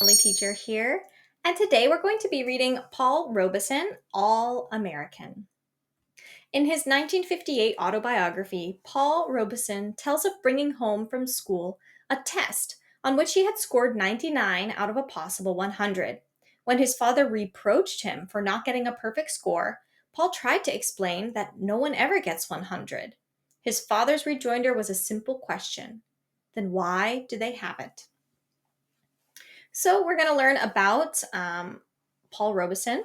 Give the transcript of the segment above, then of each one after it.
Teacher here, and today we're going to be reading Paul Robeson, All American. In his 1958 autobiography, Paul Robeson tells of bringing home from school a test on which he had scored 99 out of a possible 100. When his father reproached him for not getting a perfect score, Paul tried to explain that no one ever gets 100. His father's rejoinder was a simple question: then why do they have it? So we're going to learn about Paul Robeson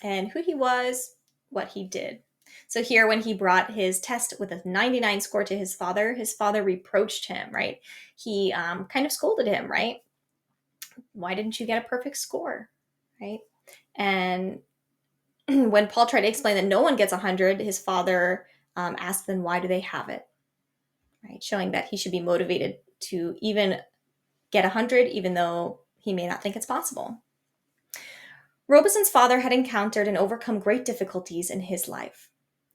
and who he was, what he did. So here, when he brought his test with a 99 score to his father reproached him, right? He kind of scolded him, right? Why didn't you get a perfect score, right? And when Paul tried to explain that no one gets 100, his father asked them, why do they have it, right? Showing that he should be motivated to even get 100, even though he may not think it's possible. Robeson's father had encountered and overcome great difficulties in his life.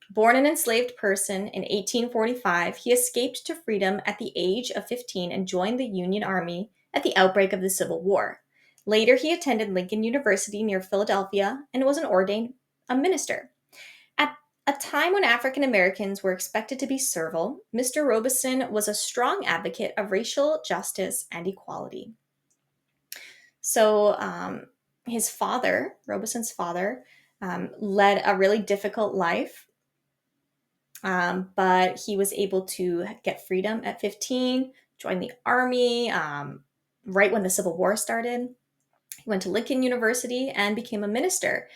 Born an enslaved person in 1845, he escaped to freedom at the age of 15 and joined the Union Army at the outbreak of the Civil War. Later, he attended Lincoln University near Philadelphia and was ordained a minister. At a time when African Americans were expected to be servile, Mr. Robeson was a strong advocate of racial justice and equality. So, his father, Robeson's father, led a really difficult life, but he was able to get freedom at 15, join the army right when the Civil War started. He went to Lincoln University and became a minister,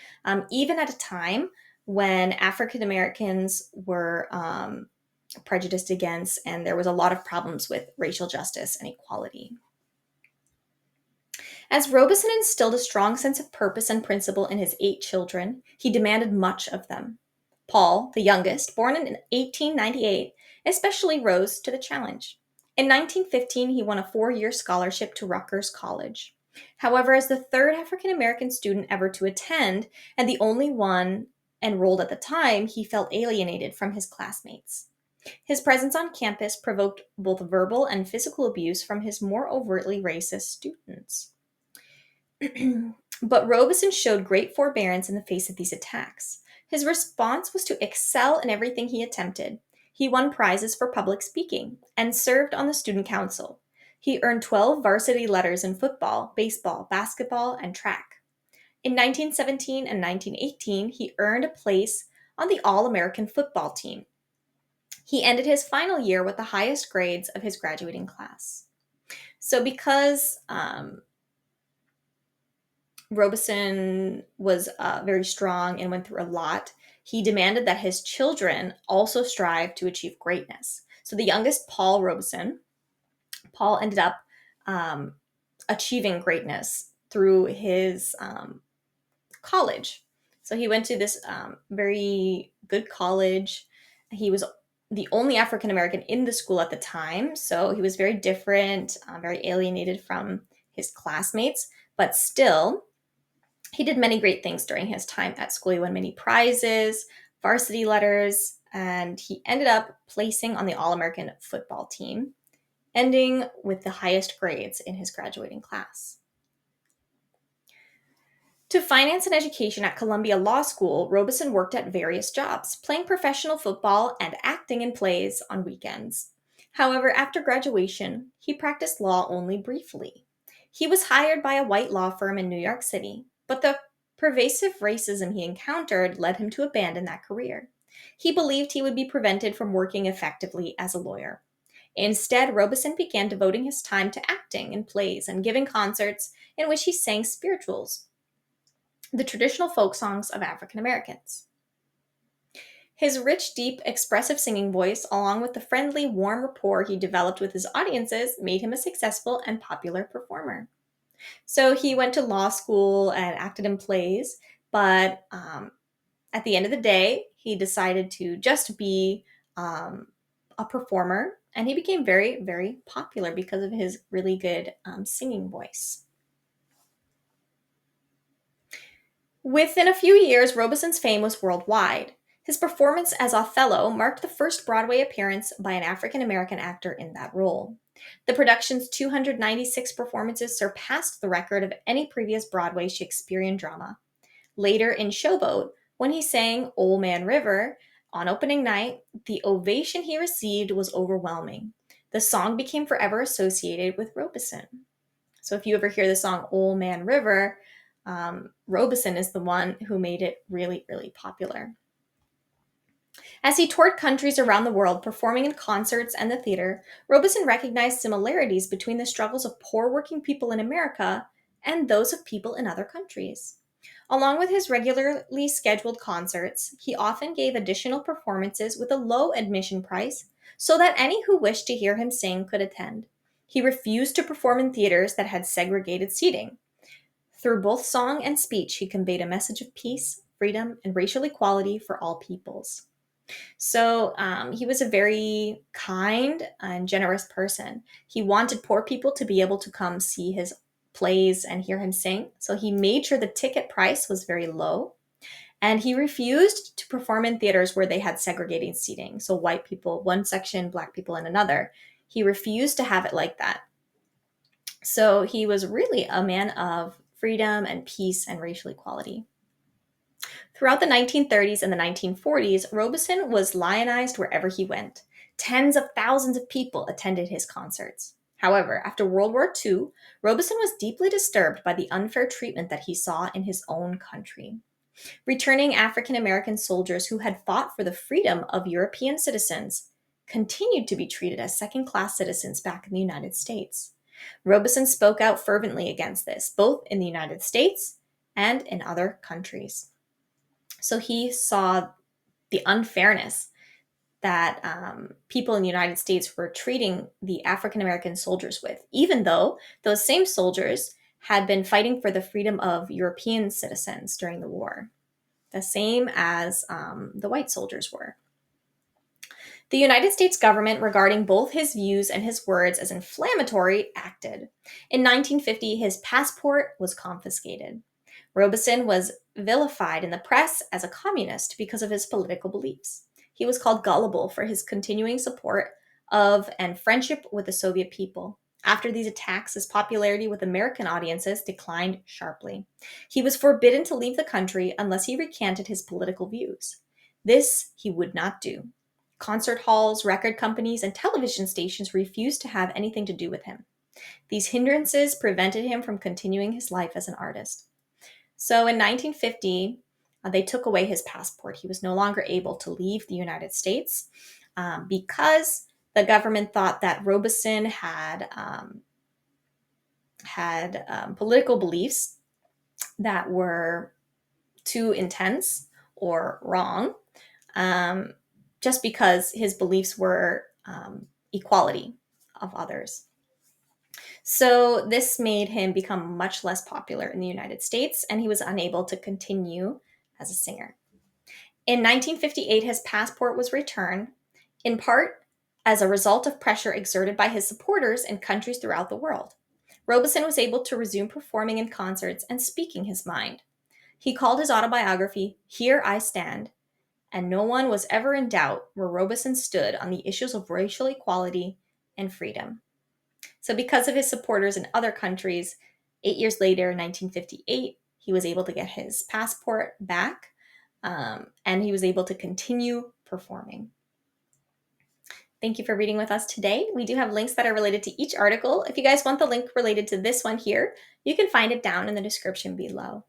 even at a time when African Americans were prejudiced against, and there was a lot of problems with racial justice and equality. As Robeson instilled a strong sense of purpose and principle in his 8 children, he demanded much of them. Paul, the youngest, born in 1898, especially rose to the challenge. In 1915, he won a 4-year scholarship to Rutgers College. However, as the third African American student ever to attend, and the only one enrolled at the time, he felt alienated from his classmates. His presence on campus provoked both verbal and physical abuse from his more overtly racist students. But Robeson showed great forbearance in the face of these attacks. His response was to excel in everything he attempted. He won prizes for public speaking and served on the student council. He earned 12 varsity letters in football, baseball, basketball, and track. In 1917 and 1918, he earned a place on the All-American football team. He ended his final year with the highest grades of his graduating class. So because Robeson was very strong and went through a lot, he demanded that his children also strive to achieve greatness. So the youngest, Paul Robeson, Paul ended up achieving greatness through his college. So he went to this very good college. He was the only African American in the school at the time, so he was very different, very alienated from his classmates, but still, he did many great things during his time at school. He won many prizes, varsity letters, and he ended up placing on the All-American football team, ending with the highest grades in his graduating class. To finance an education at Columbia Law School, Robeson worked at various jobs, playing professional football and acting in plays on weekends. However, after graduation, he practiced law only briefly. He was hired by a white law firm in New York City, but the pervasive racism he encountered led him to abandon that career. He believed he would be prevented from working effectively as a lawyer. Instead, Robeson began devoting his time to acting in plays and giving concerts in which he sang spirituals, the traditional folk songs of African Americans. His rich, deep, expressive singing voice, along with the friendly, warm rapport he developed with his audiences, made him a successful and popular performer. So he went to law school and acted in plays, but at the end of the day, he decided to just be a performer, and he became very, very popular because of his really good singing voice. Within a few years, Robeson's fame was worldwide. His performance as Othello marked the first Broadway appearance by an African American actor in that role. The production's 296 performances surpassed the record of any previous Broadway Shakespearean drama. Later in Showboat, when he sang Old Man River on opening night, the ovation he received was overwhelming. The song became forever associated with Robeson. So if you ever hear the song Old Man River, Robeson is the one who made it really, really popular. As he toured countries around the world performing in concerts and the theater, Robeson recognized similarities between the struggles of poor working people in America and those of people in other countries. Along with his regularly scheduled concerts, he often gave additional performances with a low admission price so that any who wished to hear him sing could attend. He refused to perform in theaters that had segregated seating. Through both song and speech, he conveyed a message of peace, freedom, and racial equality for all peoples. So he was a very kind and generous person. He wanted poor people to be able to come see his plays and hear him sing. So he made sure the ticket price was very low. And he refused to perform in theaters where they had segregating seating. So white people, one section, black people in another. He refused to have it like that. So he was really a man of freedom and peace and racial equality. Throughout the 1930s and the 1940s, Robeson was lionized wherever he went. Tens of thousands of people attended his concerts. However, after World War II, Robeson was deeply disturbed by the unfair treatment that he saw in his own country. Returning African American soldiers who had fought for the freedom of European citizens continued to be treated as second class citizens back in the United States. Robeson spoke out fervently against this, both in the United States and in other countries. So he saw the unfairness that people in the United States were treating the African American soldiers with, even though those same soldiers had been fighting for the freedom of European citizens during the war, the same as the white soldiers were. The United States government, regarding both his views and his words as inflammatory, acted. In 1950, his passport was confiscated. Robeson was vilified in the press as a communist because of his political beliefs. He was called gullible for his continuing support of and friendship with the Soviet people. After these attacks, his popularity with American audiences declined sharply. He was forbidden to leave the country unless he recanted his political views. This he would not do. Concert halls, record companies, and television stations refused to have anything to do with him. These hindrances prevented him from continuing his life as an artist. So in 1950, they took away his passport. He was no longer able to leave the United States because the government thought that Robeson had political beliefs that were too intense or wrong, just because his beliefs were equality of others. So this made him become much less popular in the United States, and he was unable to continue as a singer. In 1958, his passport was returned, in part as a result of pressure exerted by his supporters in countries throughout the world. Robeson was able to resume performing in concerts and speaking his mind. He called his autobiography Here I Stand, and no one was ever in doubt where Robeson stood on the issues of racial equality and freedom. So, because of his supporters in other countries, 8 years later, in 1958, he was able to get his passport back, and he was able to continue performing. Thank you for reading with us today. We do have links that are related to each article. If you guys want the link related to this one here, you can find it down in the description below.